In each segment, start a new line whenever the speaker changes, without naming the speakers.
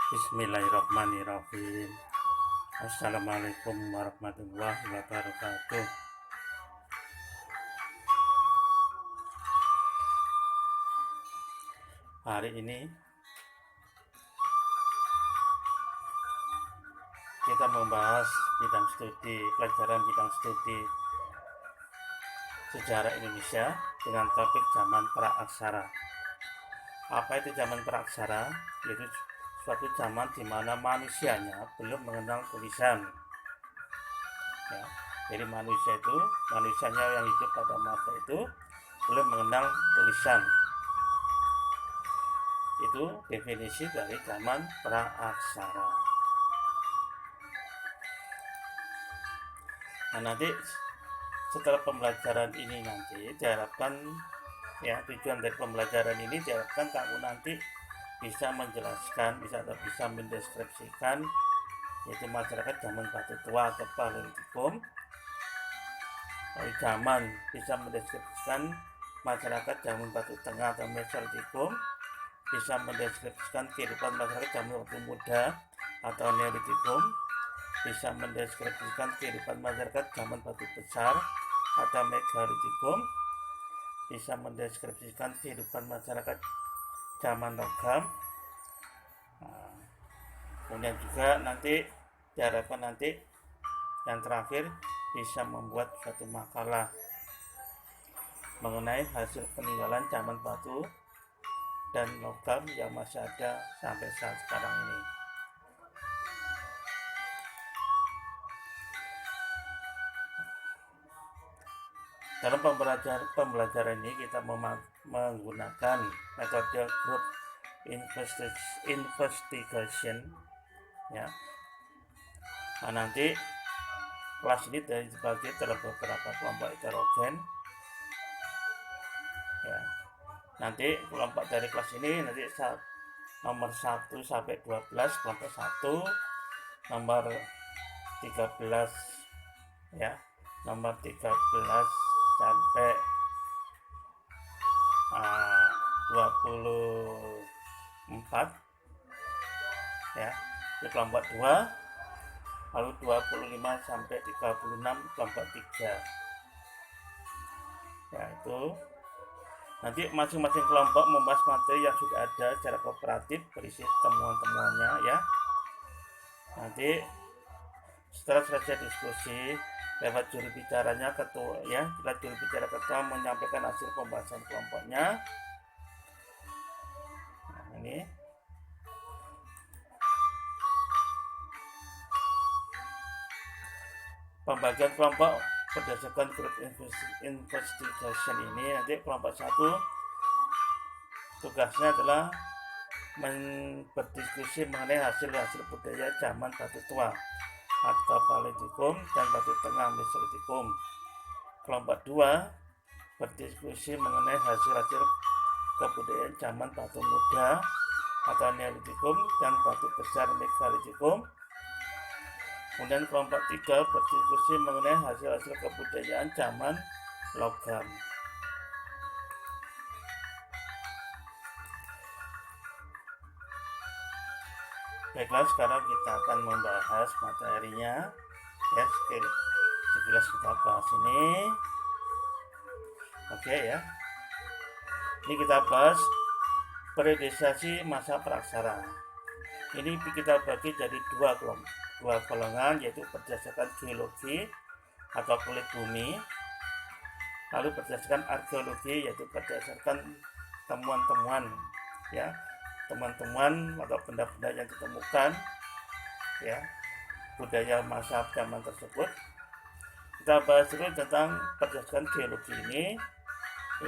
Bismillahirrahmanirrahim. Assalamualaikum warahmatullahi wabarakatuh. Hari ini kita membahas pelajaran bidang studi sejarah Indonesia dengan topik zaman praaksara. Apa itu zaman praaksara? Yaitu suatu zaman di mana manusianya belum mengenal tulisan. Ya, jadi manusianya yang hidup pada masa itu belum mengenal tulisan. Itu definisi dari zaman praaksara. Nah, nanti setelah pembelajaran ini nanti diharapkan tujuan dari pembelajaran ini diharapkan kamu nanti bisa menjelaskan, bisa mendeskripsikan yaitu masyarakat zaman Batu Tua atau Paleolitikum. Zaman bisa mendeskripsikan masyarakat zaman Batu Tengah atau Mesolitikum, bisa mendeskripsikan kehidupan masyarakat zaman Batu Muda atau Neolitikum, bisa mendeskripsikan kehidupan masyarakat zaman Batu Besar atau Megalitikum, bisa mendeskripsikan kehidupan masyarakat zaman logam. Kemudian juga nanti diharapkan nanti yang terakhir bisa membuat suatu makalah mengenai hasil peninggalan zaman batu dan logam yang masih ada sampai saat sekarang ini. Dalam pembelajaran ini kita menggunakan metode group investigation, ya. Nah, nanti kelas ini dibagi dalam beberapa kelompok heterogen, ya. Nanti kelompok dari kelas ini nanti nomor 1 sampai 12 kelompok 1, nomor 13 ya, nomor 13 sampai 24 ya, itu kelompok 2. Lalu 25 sampai 36 kelompok 3. Ya, itu nanti masing-masing kelompok membahas materi yang sudah ada secara kooperatif berisi temuan-temuannya, ya. Nanti setelah selesai diskusi lewat juru bicaranya ketua, ya, juru bicara ketua menyampaikan hasil pembahasan kelompoknya. Nah, ini pembagian kelompok berdasarkan group investigation ini. Nanti kelompok 1 tugasnya adalah berdiskusi mengenai hasil-hasil budaya zaman Batu Tua atau Paleolitikum dan Batu Tengah Mesolitikum. Kelompok 2 berdiskusi mengenai hasil-hasil kebudayaan zaman Batu Muda atau Neolitikum dan Batu Besar Megalitikum. Kemudian kelompok 3 berdiskusi mengenai hasil-hasil kebudayaan zaman logam. Baiklah, sekarang kita akan membahas materinya, ya. Sekilas kita bahas ini. Oke, ya. Ini kita bahas periodisasi masa praaksara. Ini kita bagi jadi dua golongan, yaitu berdasarkan geologi atau kulit bumi, lalu berdasarkan arkeologi, yaitu berdasarkan temuan-temuan, ya, temuan-temuan atau benda-benda yang ditemukan, ya, budaya masa zaman tersebut. Kita bahas dulu tentang berdasarkan geologi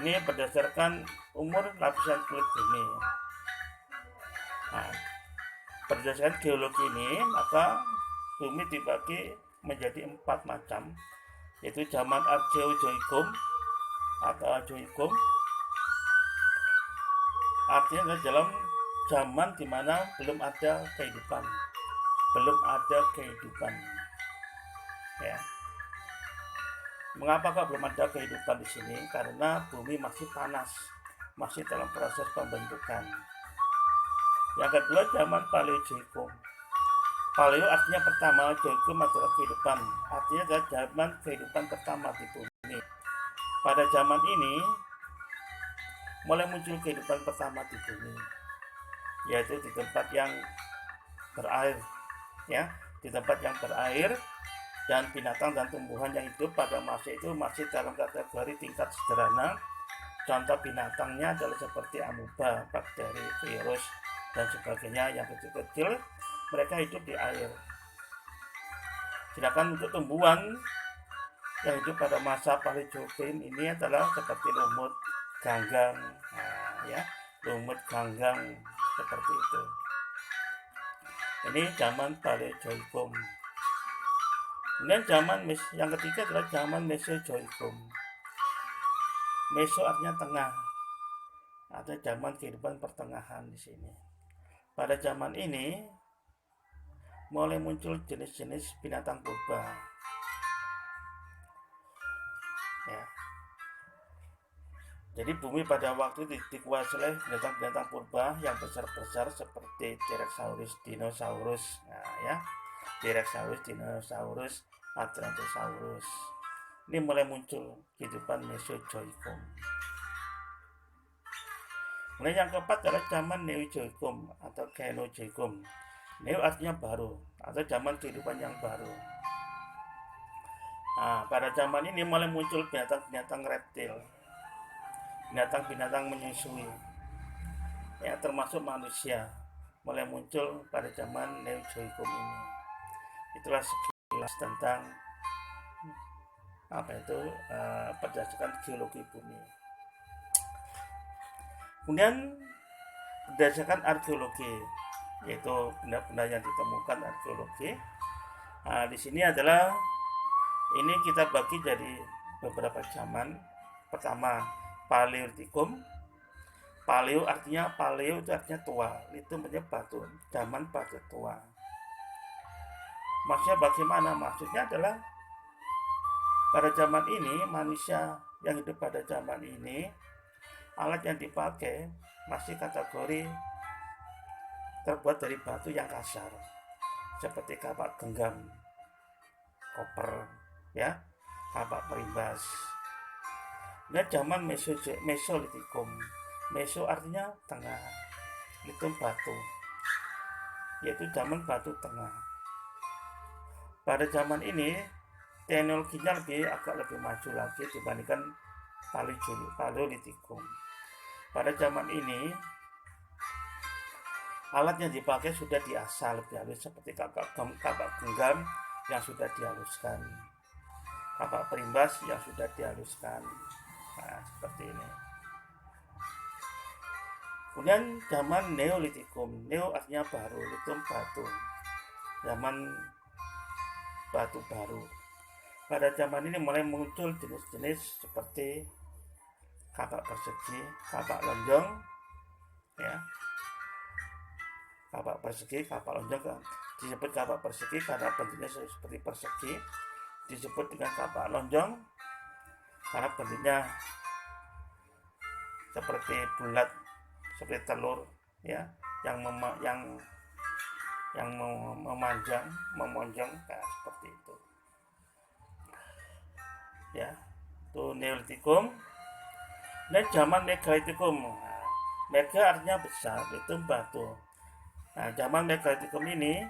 ini berdasarkan umur lapisan kulit bumi. Nah, berdasarkan geologi ini, maka bumi dibagi menjadi 4 macam, yaitu zaman Archeozoikum atau Ajoikum. Artinya dalam zaman di mana belum ada kehidupan, ya. Mengapa belum ada kehidupan di sini? Karena bumi masih panas, masih dalam proses pembentukan. Yang kedua zaman Paleozoikum. Paleo artinya pertama, Zoikum adalah kehidupan, artinya adalah zaman kehidupan pertama di bumi. Pada zaman ini mulai muncul kehidupan pertama di bumi, yaitu di tempat yang berair, ya, di tempat yang berair, dan binatang dan tumbuhan yang hidup pada masa itu masih dalam kategori tingkat sederhana. Contoh binatangnya adalah seperti amuba, bakteri, virus, dan sebagainya yang kecil-kecil. Mereka hidup di air. Sedangkan untuk tumbuhan yang hidup pada masa Paleozoikum ini adalah seperti lumut, ganggang, lumut, ganggang, seperti itu. Ini zaman Paleozoikum. Kemudian zaman yang ketiga adalah zaman Mesozoikum. Meso artinya tengah, atau zaman kehidupan pertengahan di sini. Pada zaman ini mulai muncul jenis-jenis binatang purba. Ya. Jadi bumi pada waktu itu dikuasai oleh binatang-binatang purba yang besar-besar seperti T-Rexaurus, Dinosaurus, T-Rexaurus, Dinosaurus, Hadrantosaurus. Ini mulai muncul kehidupan Mesozoikum. Kemudian yang keempat adalah zaman Neozoikum atau Genozoikum. Neo artinya baru atau zaman kehidupan yang baru. Pada zaman ini mulai muncul binatang-binatang reptil, binatang-binatang menyusui, ya, termasuk manusia, mulai muncul pada zaman Neozoikum ini. Itulah sekilas tentang berdasarkan geologi bumi. Kemudian berdasarkan arkeologi, yaitu benda-benda yang ditemukan arkeologi. Di sini adalah ini kita bagi jadi beberapa zaman. Pertama, Paleolitikum. Paleo itu artinya tua, itu artinya batu, zaman batu tua. Maksudnya bagaimana? Maksudnya adalah pada zaman ini manusia yang hidup pada zaman ini, alat yang dipakai masih kategori terbuat dari batu yang kasar, seperti kapak genggam, koper, ya, kapak perimbas. Dan zaman Mesolitikum. Meso artinya tengah, itu batu, yaitu zaman batu tengah. Pada zaman ini teknologinya agak lebih maju lagi dibandingkan Paleolitikum. Pada zaman ini alat yang dipakai sudah diasah lebih halus, seperti kapak genggam yang sudah dihaluskan, kapak perimbas yang sudah dihaluskan. Seperti ini. Kemudian zaman Neolitikum. Neo artinya baru, litum batu, zaman batu baru. Pada zaman ini mulai muncul jenis-jenis seperti kapak persegi, kapak lonjong, ya. Kapak persegi, kapak lonjong disebut kapak persegi karena bentuknya seperti persegi. Disebut dengan kapak lonjong karena bentuknya seperti bulat, seperti telur, ya, yang memonjong, seperti itu. Ya, itu Neolitikum. Dan zaman Megalitikum. Mega artinya besar, itu batu. Zaman Megalitikum ini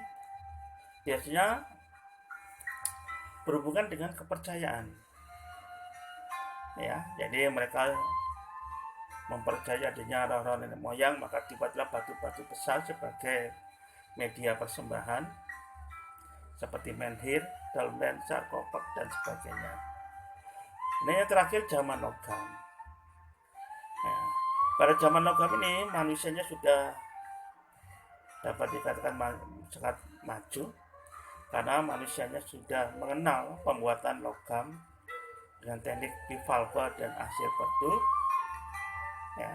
biasanya berhubungan dengan kepercayaan. Ya, jadi mereka mempercayai adanya roh-roh nenek moyang, maka dibuatlah batu-batu besar sebagai media persembahan seperti menhir, dolmen, sarkofag, dan sebagainya. Nah, yang terakhir zaman logam. Ya, pada zaman logam ini manusianya sudah dapat dikatakan sangat maju karena manusianya sudah mengenal pembuatan logam dengan teknik bivalva dan arsir perdu. Ya,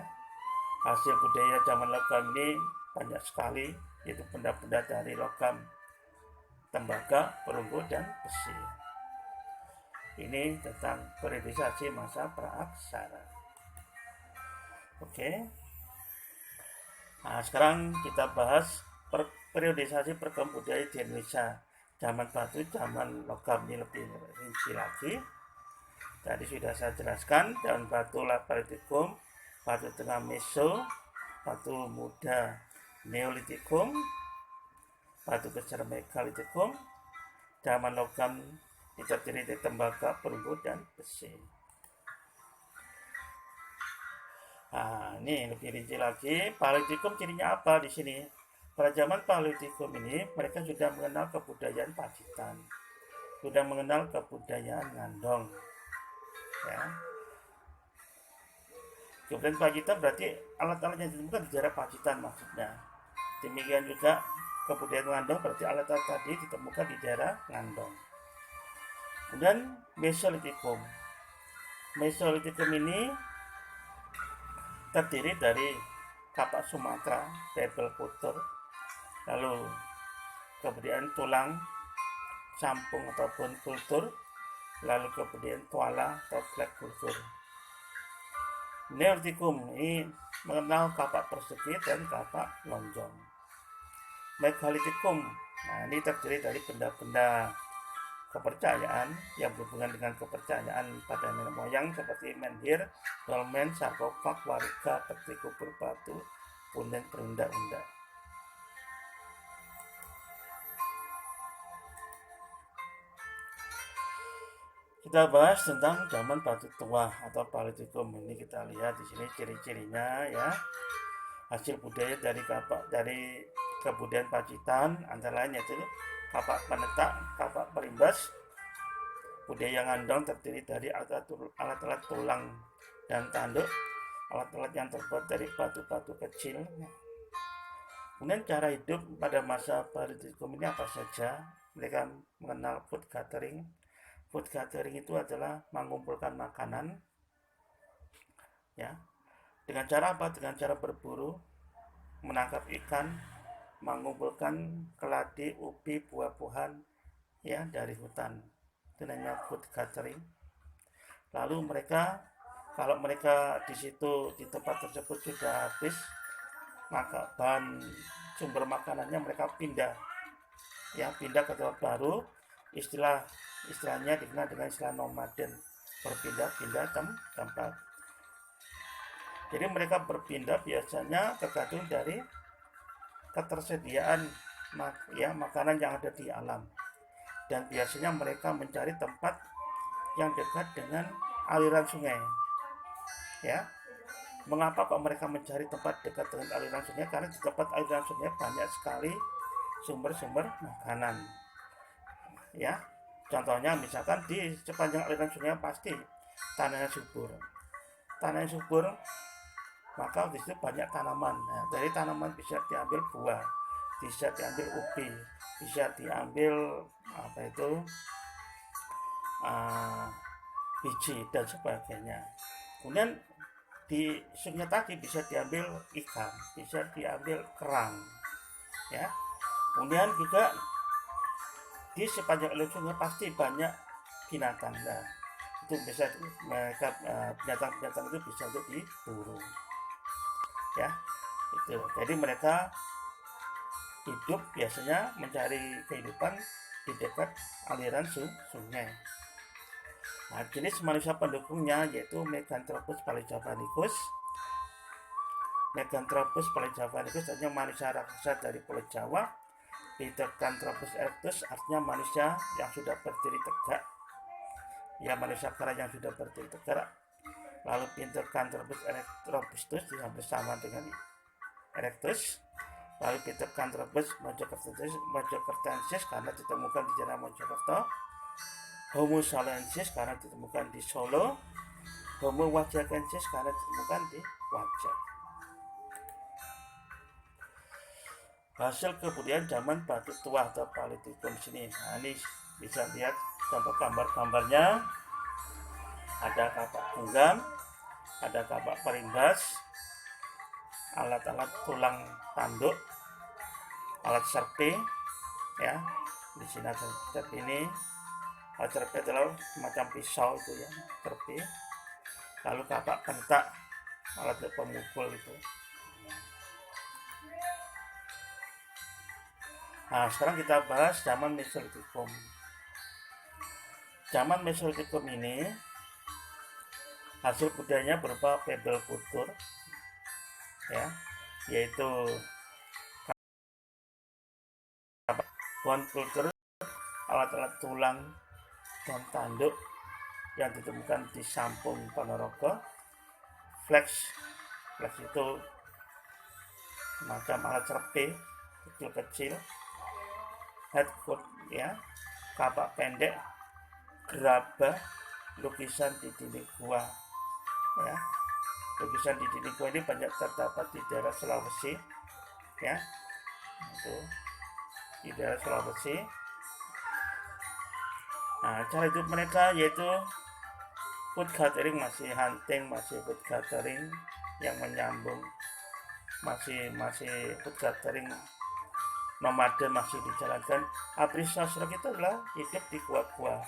hasil budaya zaman logam ini banyak sekali, yaitu benda-benda dari logam, tembaga, perunggu, dan besi. Ini tentang periodisasi masa praaksara. Oke. Nah, sekarang kita bahas periodisasi perkembangan budaya di Indonesia. Zaman batu, zaman logam ini lebih rinci lagi. Tadi sudah saya jelaskan, zaman batu Paleolitikum, batu tengah Meso, batu muda Neolitikum, batu besar Megalitikum, zaman logam terdiri dari tembaga, perunggu, dan besi. Nah, ini lebih rinci lagi. Paleolitikum cirinya apa di sini? Pada zaman Paleolitikum ini, mereka sudah mengenal kebudayaan Pacitan, sudah mengenal kebudayaan Ngandong. Ya. Kebudayaan Pacitan berarti alat-alat yang ditemukan di daerah Pacitan maksudnya. Demikian juga kebudayaan Ngandong berarti alat-alat tadi ditemukan di daerah Ngandong. Kemudian Mesolitikum. Mesolitikum ini terdiri dari kapak Sumatera, Bebel Kultur, lalu kemudian tulang sampung ataupun kultur, lalu kemudian tuala atau flag kultur. Neolitikum ini mengenal kapak persegi dan kapak lonjong. Megalitikum, nah ini terdiri dari benda-benda kepercayaan yang berhubungan dengan kepercayaan pada nenek moyang seperti menhir, dolmen, sarkofag, warga, peti kubur batu, punden, berunda-unda. Kita bahas tentang zaman batu tua atau Paleolitikum. Ini kita lihat di sini ciri-cirinya ya. Hasil budaya dari kebudayaan Pacitan antara lain yaitu kapak penetak, kapak perimbas. Budaya Ngandong terdiri dari alat-alat tulang dan tanduk, alat-alat yang terbuat dari batu-batu kecil. Kemudian cara hidup pada masa Paleolitikum ini apa saja? Mereka mengenal food gathering. Food gathering itu adalah mengumpulkan makanan, ya. Dengan cara apa? Dengan cara berburu, menangkap ikan, mengumpulkan keladi, ubi, buah-buahan, ya, dari hutan. Itu namanya food gathering. Lalu kalau mereka di situ di tempat tersebut sudah habis, maka bahan sumber makanannya mereka pindah ke tempat baru. Istilahnya dikenal dengan istilah nomaden, berpindah-pindah tempat. Jadi mereka berpindah biasanya tergantung dari ketersediaan makanan yang ada di alam, dan biasanya mereka mencari tempat yang dekat dengan aliran sungai. Ya, mengapa kok mereka mencari tempat dekat dengan aliran sungai? Karena di tempat aliran sungai banyak sekali sumber-sumber makanan. Ya, contohnya misalkan di sepanjang aliran sungai pasti tanahnya subur. Tanahnya subur, maka di situ banyak tanaman. Nah, dari tanaman bisa diambil buah, bisa diambil ubi, bisa diambil biji dan sebagainya. Kemudian di sungai tadi bisa diambil ikan, bisa diambil kerang, ya. Kemudian juga di sepanjang alur sungai pasti banyak binatang. Nah, itu bisa binatang-binatang itu bisa untuk diburu, ya. Itu jadi mereka hidup biasanya mencari kehidupan di dekat aliran sungai. Nah, jenis manusia pendukungnya yaitu Meganthropus palejavanicus. Meganthropus palejavanicus artinya manusia raksasa dari Pulau Jawa. Pithecanthropus erectus artinya manusia yang sudah berdiri tegak, ya, manusia kera yang sudah berdiri tegak. Lalu Pithecanthropus robustus yang bersama dengan erectus. Lalu Pithecanthropus mojokertensis karena ditemukan di daerah Mojokerto. Homo solensis karena ditemukan di Solo. Homo wajakensis karena ditemukan di Wajak. Hasil kebudayaan zaman batu tua atau Paleolitikum sini. Nah, ini bisa lihat contoh gambar-gambarnya. Ada kapak genggam, ada kapak perimbas, alat-alat tulang tanduk, alat serpi, ya. Di sini ada serpi ini. Alat serpi adalah semacam pisau itu, ya, serpi. Lalu kapak pentak, alat pemukul itu. Nah, sekarang kita bahas zaman Mesolitikum. Zaman Mesolitikum ini hasil budayanya berupa pebble kultur, ya, yaitu bone kultur, alat-alat tulang dan tanduk yang ditemukan di Sampung Ponorogo. Flex itu macam alat serpi kecil-kecil. Headcoat, ya, kapak pendek, gerabah, lukisan di dinding gua, ya. Lukisan di dinding gua ini banyak terdapat di daerah Sulawesi, ya, itu di daerah Sulawesi. Nah, cara hidup mereka yaitu food gathering, masih hunting, masih food gathering yang menyambung, masih food gathering nomaden masih dijalankan. Abri sosro itu adalah hidup di gua-gua.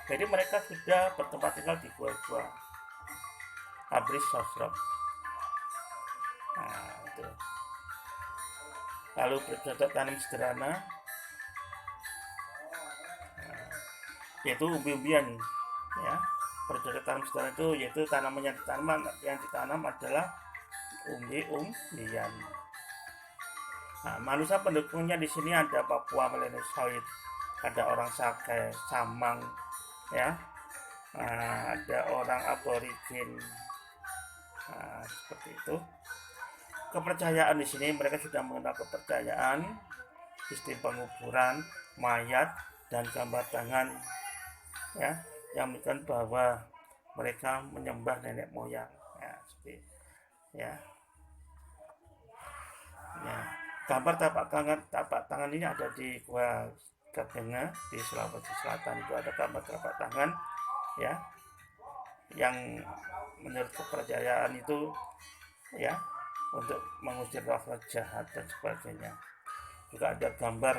Jadi mereka sudah bertempat tinggal di gua-gua. Abri sosro. Nah, itu. Lalu bercocok tanam sederhana, yaitu umbi-umbian, ya. Bercocok tanam sederhana itu yaitu tanaman yang ditanam adalah umbi-umbian. Nah, manusia pendukungnya di sini ada Papua Melenosoid, ada orang Sakai, Samang, ya. Nah, ada orang aborigin. Nah, seperti itu. Kepercayaan di sini mereka sudah mengenal kepercayaan, sistem penguburan mayat dan gambar tangan, ya, yang menunjukkan bahwa mereka menyembah nenek moyang, ya, seperti, ya. Ya. Gambar tapak tangan ini ada di Gua Kabenga di Sulawesi Selatan. Itu ada gambar tapak tangan, ya, yang menurut kepercayaan itu, ya, untuk mengusir roh jahat dan sebagainya. Juga ada gambar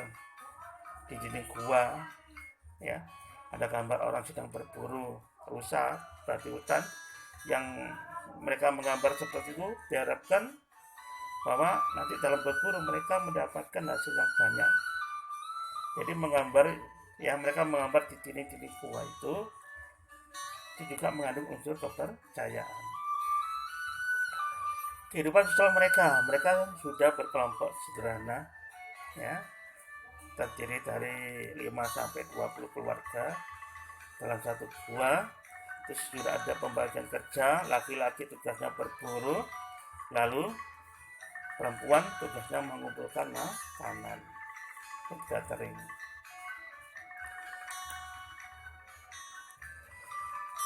di dinding gua, ya, ada gambar orang sedang berburu rusa babi hutan yang mereka menggambar seperti itu diharapkan bahwa nanti dalam berburu mereka mendapatkan hasil yang banyak. Jadi mereka menggambar di dinding gua itu juga mengandung unsur kepercayaan. Kehidupan sosial mereka sudah berkelompok sederhana, ya, terdiri dari 5-20 keluarga dalam satu gua. Terus sudah ada pembagian kerja, laki-laki tugasnya berburu, lalu perempuan tugasnya mengumpulkan makanan, food gathering.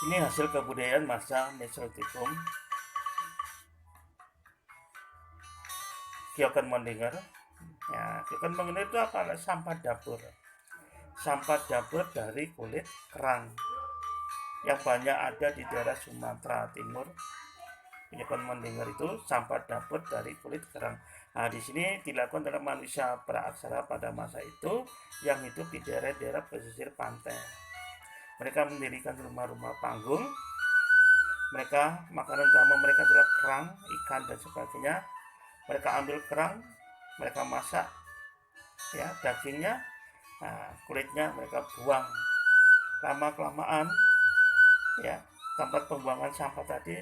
Ini hasil kebudayaan masa Mesolitikum. Kioken Mondinger, ya, Kioken Mondinger itu apa? Sampah dapur dari kulit kerang yang banyak ada di daerah Sumatera Timur. Kioken Mondinger itu sampah dapur dari kulit kerang. Nah, di sini dilakukan oleh manusia praaksara pada masa itu yang hidup di daerah-daerah pesisir pantai. Mereka mendirikan rumah-rumah panggung. Makanan utama mereka adalah kerang, ikan dan sebagainya. Mereka ambil kerang, mereka masak, ya, dagingnya, nah, kulitnya mereka buang. Lama-kelamaan, ya, tempat pembuangan sampah tadi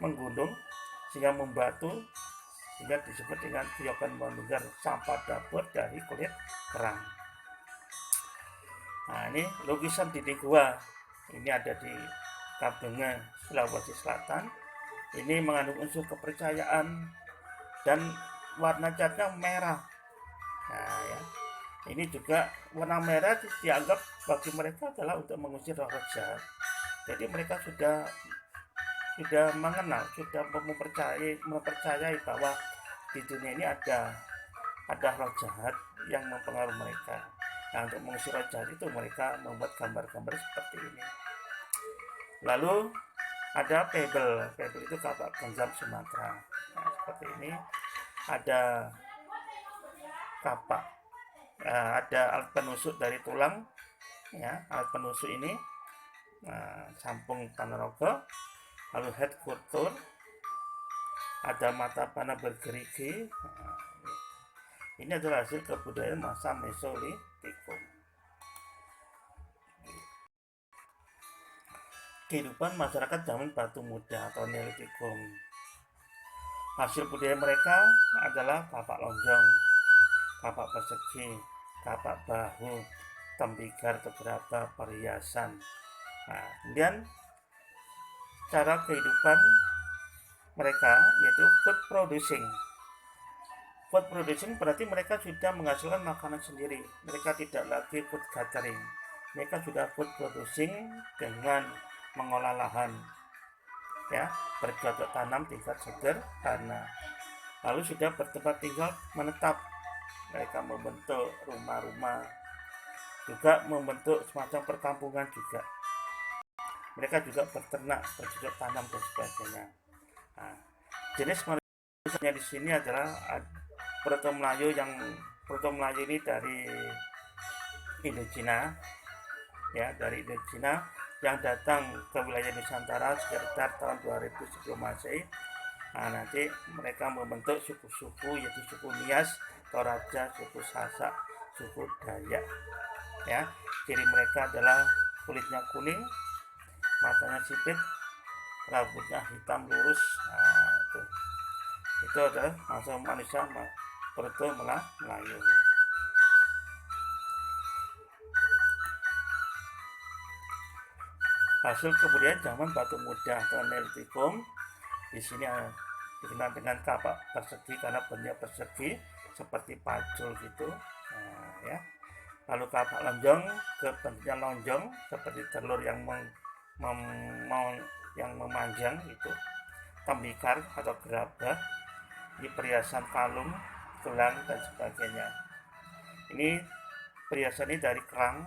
menggundung sehingga membatu, sehingga disebut dengan Kioken Mondinger, sampah dapur dari kulit kerang. Nah, ini lukisan dinding gua. Ini ada di Kabenga, Sulawesi Selatan. Ini mengandung unsur kepercayaan dan warna catnya merah. Nah, ya, ini juga warna merah dianggap bagi mereka adalah untuk mengusir roh jahat. Jadi mereka sudah mengenal, sudah mempercayai bahwa di dunia ini ada roh jahat yang mempengaruhi mereka. Nah, untuk mengusir roh jahat itu mereka membuat gambar-gambar seperti ini. Lalu ada pebble itu kapak genggam Sumatera. Nah, seperti ini. Ada kapak, ada alat penusuk dari tulang, ya, alat penusuk ini, Sampung Ponorogo. Lalu head kultur, ada mata panah bergerigi. Ini adalah hasil kebudayaan masa Mesolitikum. Kehidupan masyarakat zaman batu muda atau Neolitikum. Hasil budaya mereka adalah kapak lonjong, kapak persegi, kapak bahu, tembikar, gerabah, perhiasan. Nah, kemudian cara kehidupan mereka yaitu food producing. Food producing berarti mereka sudah menghasilkan makanan sendiri. Mereka tidak lagi food gathering. Mereka sudah food producing dengan mengolah lahan, ya, bercocok tanam tingkat sederhana. Lalu sudah bertempat tinggal menetap. Mereka membentuk rumah-rumah, juga membentuk semacam perkampungan juga. Mereka juga berternak, bercocok tanam dan sebagainya. Nah, jenis manusia di sini adalah Proto Melayu ini dari Indochina, ya, dari Indochina yang datang ke wilayah Nusantara sekitar tahun 2000 sebelum Masehi. Nah, nanti mereka membentuk suku-suku yaitu suku Nias, Toraja, suku Sasak, suku Dayak. Ya, ciri mereka adalah kulitnya kuning, matanya sipit, rambutnya hitam lurus. Nah, itu adalah manusia Proto Melayu. Hasil kebudayaan zaman batu muda atau Neolitikum di sini dikenal dengan kapak persegi karena bentuknya persegi seperti pacul gitu. Nah, ya. Lalu kapak lonjong ke bentuknya lonjong seperti telur yang memanjang itu. Tembikar atau gerabah, di perhiasan kalung, gelang dan sebagainya. Ini perhiasan ini dari kerang,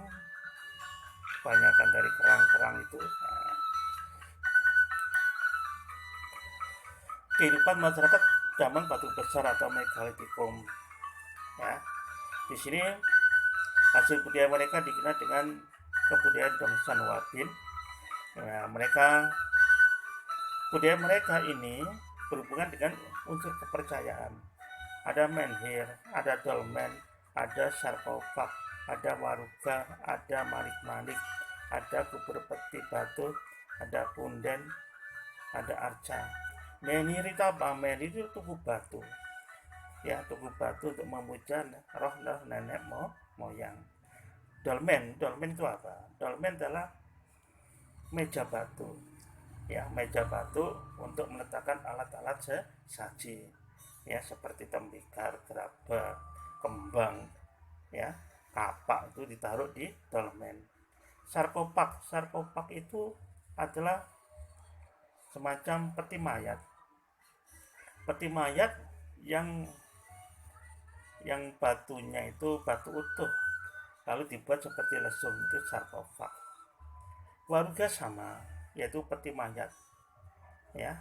kebanyakan dari kerang-kerang itu. Nah, kehidupan masyarakat zaman batu besar atau Megalitikum. Ya, di sini hasil budaya mereka dikenal dengan kebudayaan Domsan Wabin. Nah, budaya mereka ini berhubungan dengan unsur kepercayaan. Ada menhir, ada dolmen, ada sarkofag, ada waruga, ada malik-malik, ada kubur peti batu, ada punden, ada arca. Menhir itu apa? Menhir itu tugu batu, ya, tugu batu untuk memuja roh nenek moyang. Dolmen itu apa? Dolmen adalah meja batu, ya, meja batu untuk meletakkan alat-alat saji, ya, seperti tembikar, gerabah, kembang, ya, kapak itu ditaruh di dolmen. Sarkofag itu adalah semacam peti mayat yang batunya itu batu utuh lalu dibuat seperti lesung, itu sarkofag. Waruga sama, yaitu peti mayat, ya,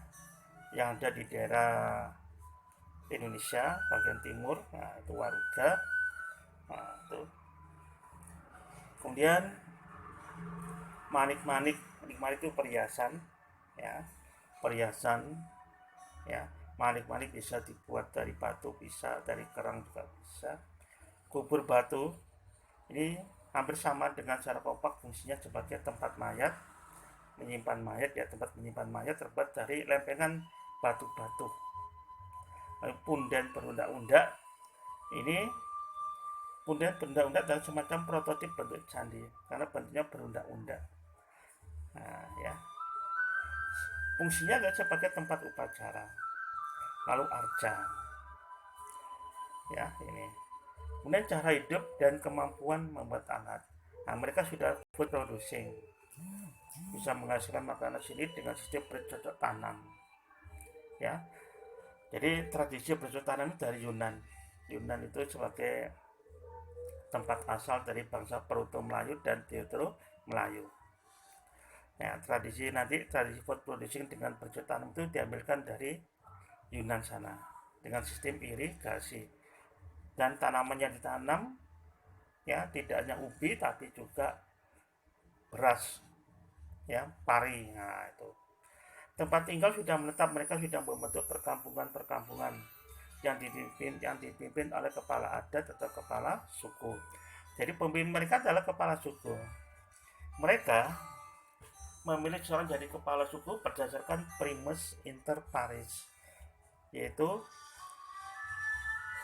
yang ada di daerah Indonesia bagian timur. Nah, itu waruga. Nah, itu. Kemudian manik-manik itu perhiasan, ya, ya. Manik-manik bisa dibuat dari batu, bisa dari kerang juga bisa. Kubur batu ini hampir sama dengan sarkofag, fungsinya sebagai tempat mayat, menyimpan mayat, ya, tempat menyimpan mayat terbuat dari lempengan batu-batu. Punden berundak-undak, ini punden berundak-undak adalah semacam prototip bentuk candi karena bentuknya berundak-undak. Nah, ya, fungsinya adalah sebagai tempat upacara. Lalu arca, ya, ini. Kemudian cara hidup dan kemampuan membuat alat. Nah, mereka sudah food producing, bisa menghasilkan makanan sendiri dengan sistem bercocok tanam, ya. Jadi tradisi bercocok tanam dari Yunan itu sebagai tempat asal dari bangsa Proto Melayu dan Teotro Melayu. Nah, tradisi food producing dengan bercocok tanam itu diambilkan dari Yunan sana dengan sistem irigasi, dan tanaman yang ditanam, ya, tidak hanya ubi tapi juga beras, ya, pari. Nah, itu tempat tinggal sudah menetap, mereka sudah membentuk perkampungan yang dipimpin oleh kepala adat atau kepala suku. Jadi pemimpin mereka adalah kepala suku. Mereka memilih seorang jadi kepala suku berdasarkan primus inter pares, yaitu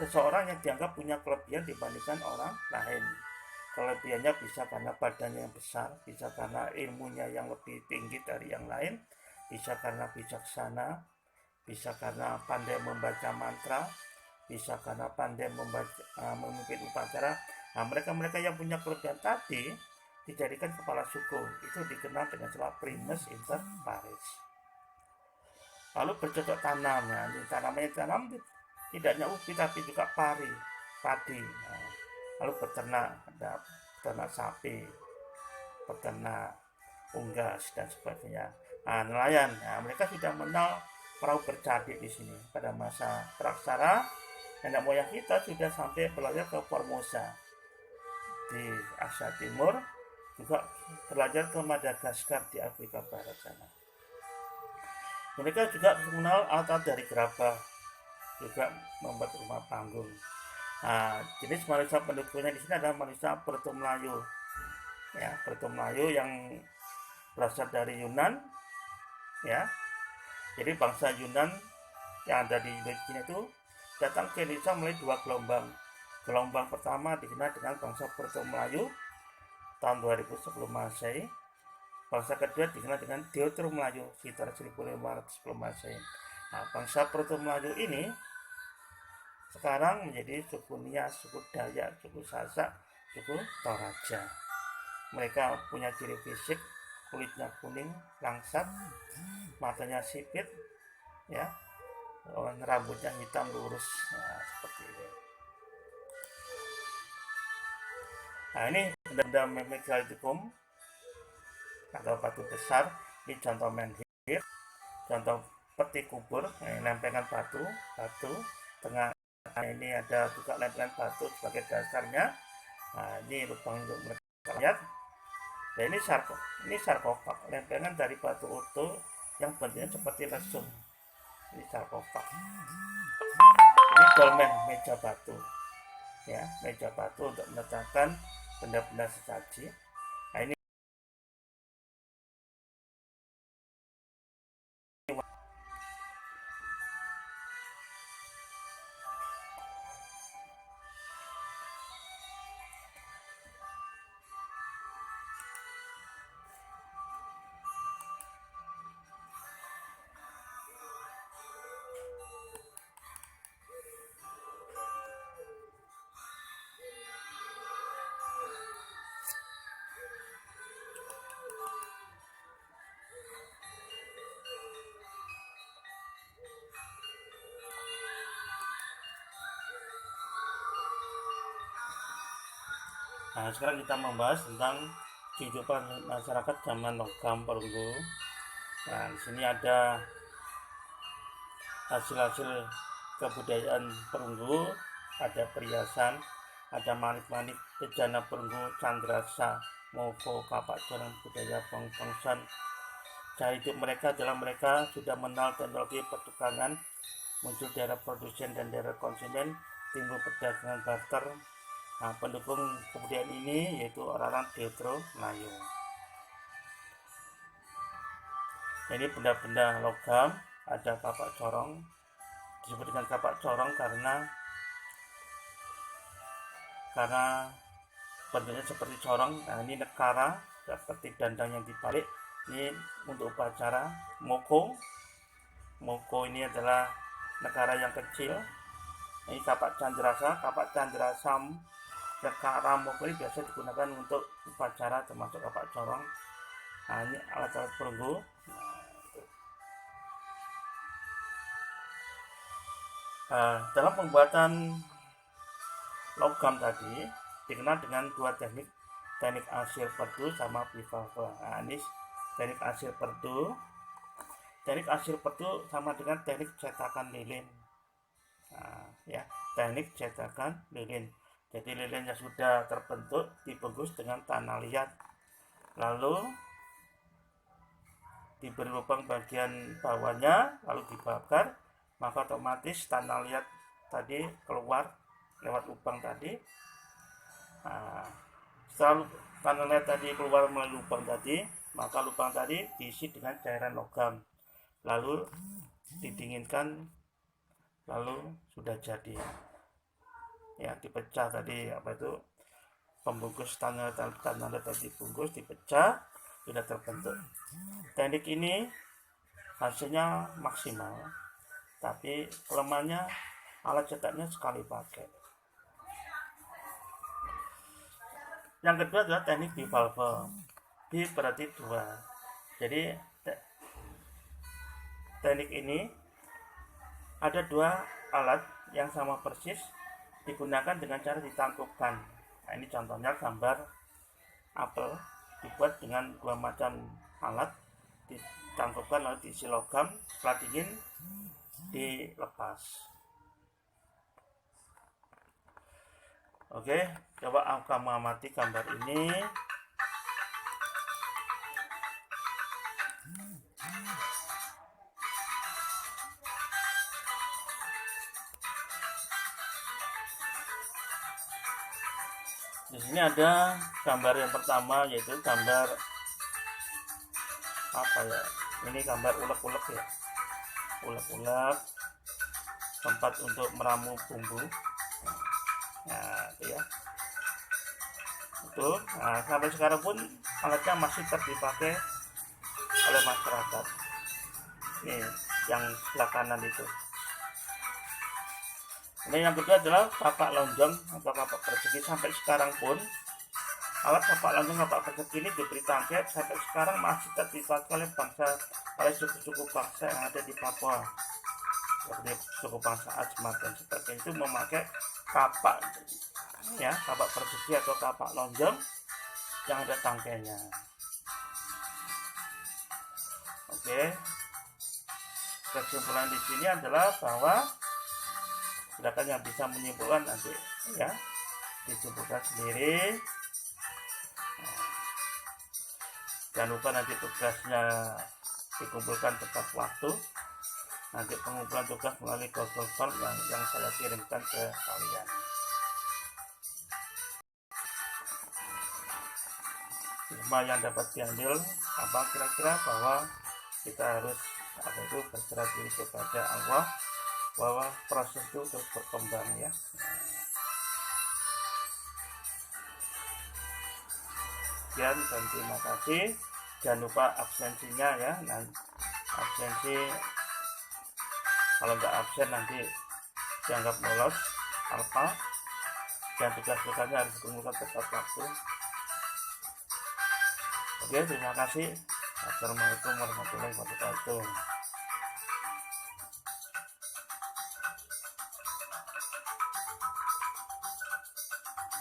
seseorang yang dianggap punya kelebihan dibandingkan orang lain. Kelebihannya bisa karena badannya yang besar, bisa karena ilmunya yang lebih tinggi dari yang lain, bisa karena bijaksana, bisa karena pandai membaca mantra, bisa karena pandai memimpin upacara. Nah, mereka yang punya kelebihan tadi dijadikan kepala suku. Itu dikenal dengan istilah primus inter pares. Lalu bercocok tanam. Nah, tanamannya tanam tidak hanya ubi tapi juga padi. Nah, lalu beternak, ada peternak sapi, peternak unggas dan sebagainya. Nah, nelayan, mereka sudah mengenal perahu bercadik di sini. Pada masa praksara, nenek moyang kita sudah sampai belajar ke Formosa di Asia Timur, juga belajar ke Madagaskar di Afrika Barat sana. Mereka juga mengenal alat dari gerabah, juga membuat rumah panggung. Nah, jenis manusia penduduknya di sini adalah manusia Proto Melayu. Ya, Proto Melayu yang berasal dari Yunan. Ya, jadi bangsa Yunan yang ada di Indonesia itu datang ke Indonesia melalui dua gelombang. Gelombang pertama dikenal dengan bangsa Proto Melayu tahun 2000 sebelum Masehi. Bangsa kedua dikenal dengan Deutero Melayu sekitar 1500 sebelum Masehi. Nah, bangsa Proto Melayu ini sekarang menjadi suku Nias, suku Dayak, suku Sasak, suku Toraja. Mereka punya ciri fisik, kulitnya kuning, langsat, matanya sipit, ya, rambutnya hitam lurus, nah, seperti ini. Nah, ini benda-benda megalitikum atau batu besar. Ini contoh menhir, contoh peti kubur, lempengan batu, tengah. Nah, ini ada juga lempengan batu sebagai dasarnya. Nah, ini lubang untuk mereka lihat. Nah, ini sarkofag, lempengan dari batu utuh yang bentuknya seperti lesung. Ini sarkofag. Ini dolmen, meja batu. Ya, meja batu untuk meletakkan benda-benda sesaji. Nah, ini Nah, sekarang kita membahas tentang kehidupan masyarakat zaman logam perunggu. Nah, di sini ada hasil-hasil kebudayaan perunggu, ada perhiasan, ada manik-manik, bejana perunggu, candrasa, moko, kapak jorong, budaya bangsan. Cara hidup mereka adalah mereka sudah mengenal teknologi pertukangan, muncul daerah produsen dan daerah konsumen, timbul perdagangan barter. Nah, pendukung kebudayaan ini yaitu orang-orang Deutero Melayu. Ini benda-benda logam, ada kapak corong, disebut dengan kapak corong karena bentuknya seperti corong. Nah, ini nekara seperti dandang yang dibalik. Ini untuk upacara. Moko ini adalah nekara yang kecil. Ini kapak candrasam. Nekara moko ini biasa digunakan untuk upacara termasuk kapak corong. Nah, ini alat-alat perunggu. Dalam pembuatan logam tadi dikenal dengan dua teknik arsir perdu sama bivalva. Nah, ini teknik arsir perdu. Teknik arsir perdu sama dengan teknik cetakan lilin. Nah, ya, teknik cetakan lilin. Jadi lilinnya sudah terbentuk, dibungkus dengan tanah liat, lalu diberi lubang bagian bawahnya, lalu dibakar, maka otomatis tanah liat tadi keluar lewat lubang tadi. Nah, setelah kanalnya tadi keluar melalui lubang tadi, maka lubang tadi diisi dengan cairan logam, lalu didinginkan, lalu sudah jadi. Ya, dipecah tadi, apa itu, pembungkus tanah tadi dibungkus, dipecah, sudah terbentuk. Teknik ini hasilnya maksimal, tapi kelemahannya alat cetaknya sekali pakai. Yang kedua adalah teknik bivalve. Bi berarti 2. Jadi teknik ini ada 2 alat yang sama persis digunakan dengan cara ditangkupkan. Nah, ini contohnya gambar apel dibuat dengan 2 macam alat, ditangkupkan lalu diisi logam, setelah dingin dilepas. Oke, coba kamu amati gambar ini. Di sini ada gambar yang pertama, yaitu gambar apa ya? Ini gambar ulek-ulek ya. Ulek-ulek tempat untuk meramu bumbu. Nah, itu ya. Itu. Nah, sampai sekarang pun alatnya masih tetap dipakai oleh masyarakat. Ini yang sebelah kanan itu. Ini yang kedua adalah kapak lonjong atau kapak persegi. Sampai sekarang pun alat kapak lonjong, kapak persegi ini diberi tangkai, sampai sekarang masih tetap dipakai oleh suku-suku bangsa yang ada di Papua, seperti suku bangsa Ajmat dan sebagainya, itu memakai kapak ya, kapak persegi atau kapak lonjong yang ada tangkainya. Oke, kesimpulan di sini adalah bahwa silakan yang bisa menyimpulkan nanti ya, disimpulkan sendiri. Jangan lupa nanti tugasnya dikumpulkan tepat waktu. Nanti pengumpulan tugas melalui Google Form yang saya kirimkan ke kalian. Hikmah yang dapat diambil apa kira-kira, bahwa kita harus berserah diri kepada Allah, bahwa proses itu terus berkembang ya. Sekian dan terima kasih. Jangan lupa absensinya ya. Nah, absensi kalau nggak absen nanti dianggap lolos alfa, dan tugas-tugasnya harus dikumpulkan tepat waktu. Oke, terima kasih. Assalamualaikum warahmatullahi wabarakatuh.